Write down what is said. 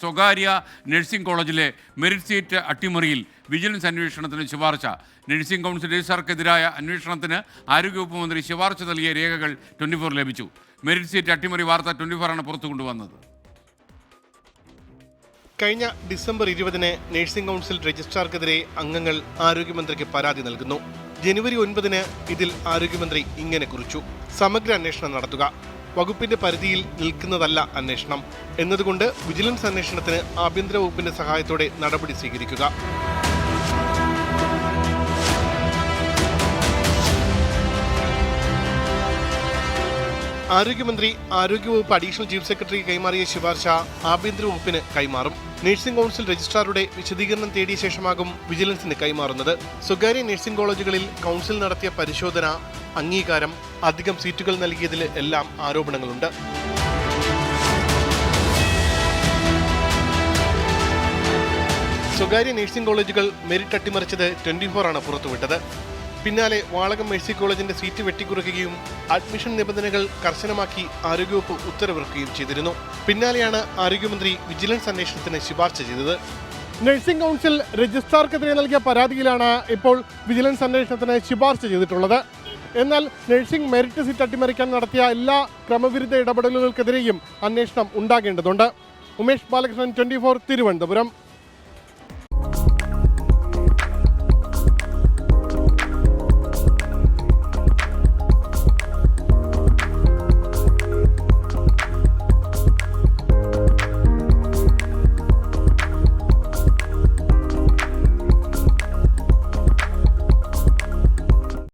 സ്വകാര്യ നഴ്സിംഗ് കോളേജിലെ merit seat അട്ടിമറിയിൽ vigilance അന്വേഷണത്തിന് ശുപാർശ. നഴ്സിംഗ് കൗൺസിൽ രജിസ്ട്രാർക്കെതിരായ അന്വേഷണത്തിന് ആരോഗ്യവകുപ്പ് മന്ത്രി ശുപാർശ നൽകിയ രേഖകൾ 24 ലഭിച്ചു. മെറിറ്റ് സീറ്റ് അട്ടിമറി വാർത്ത 24 ആണ് പുറത്തു കൊണ്ടുവന്നത്. കഴിഞ്ഞ ഡിസംബർ 20-ന് നഴ്സിംഗ് കൗൺസിൽ രജിസ്ട്രാർക്കെതിരെ അംഗങ്ങൾ ആരോഗ്യമന്ത്രിക്ക് പരാതി നൽകുന്നു. ജനുവരി 9-ന് ഇതിൽ ആരോഗ്യമന്ത്രി ഇങ്ങനെ കുറിച്ചു: സമഗ്ര അന്വേഷണം നടത്തുക. വകുപ്പിന്റെ പരിധിയിൽ നിൽക്കുന്നതല്ല അന്വേഷണം എന്നതുകൊണ്ട് വിജിലൻസ് അന്വേഷണത്തിന് ആഭ്യന്തര വകുപ്പിന്റെ സഹായത്തോടെ നടപടി സ്വീകരിക്കുക. ആരോഗ്യമന്ത്രി ആരോഗ്യവകുപ്പ് അഡീഷണൽ ചീഫ് സെക്രട്ടറിക്ക് കൈമാറിയ ശുപാർശ ആഭ്യന്തര വകുപ്പിന് കൈമാറും. നഴ്സിംഗ് കൗൺസിൽ രജിസ്ട്രാറുടെ വിശദീകരണം തേടിയ ശേഷമാകും വിജിലൻസിന് കൈമാറുന്നത്. സ്വകാര്യ നഴ്സിംഗ് കോളേജുകളിൽ കൗൺസിൽ നടത്തിയ പരിശോധന, അംഗീകാരം, അധികം സീറ്റുകൾ നൽകിയതിൽ എല്ലാം ആരോപണങ്ങളുണ്ട്. സ്വകാര്യ നഴ്സിംഗ് കോളേജുകൾ മെറിറ്റ് അട്ടിമറിച്ചത് 24 ആണ് പുറത്തുവിട്ടത്. പിന്നാലെ വാളകം മേഴ്സി കോളേജിന്റെ സീറ്റ് വെട്ടിക്കുറയ്ക്കുകയും അഡ്മിഷൻ നിബന്ധനകൾ കർശനമാക്കി ആരോഗ്യവകുപ്പ് ഉത്തരവിറക്കുകയും ചെയ്തിരുന്നു. പിന്നാലെയാണ് ആരോഗ്യമന്ത്രി വിജിലൻസ് അന്വേഷണത്തിന് ശുപാർശ ചെയ്തത്. നഴ്സിംഗ് കൗൺസിൽ രജിസ്ട്രാർക്കെതിരെ നൽകിയ പരാതിയിലാണ് ഇപ്പോൾ വിജിലൻസ് അന്വേഷണത്തിന് ശുപാർശ ചെയ്തിട്ടുള്ളത്. എന്നാൽ നഴ്സിംഗ് മെറിറ്റ് സീറ്റ് അട്ടിമറിക്കാൻ നടത്തിയ എല്ലാ ക്രമവിരുദ്ധ ഇടപെടലുകൾക്കെതിരെയും അന്വേഷണം ഉണ്ടാകേണ്ടതുണ്ട്. ഉമേഷ് ബാലകൃഷ്ണൻ, 24, തിരുവനന്തപുരം.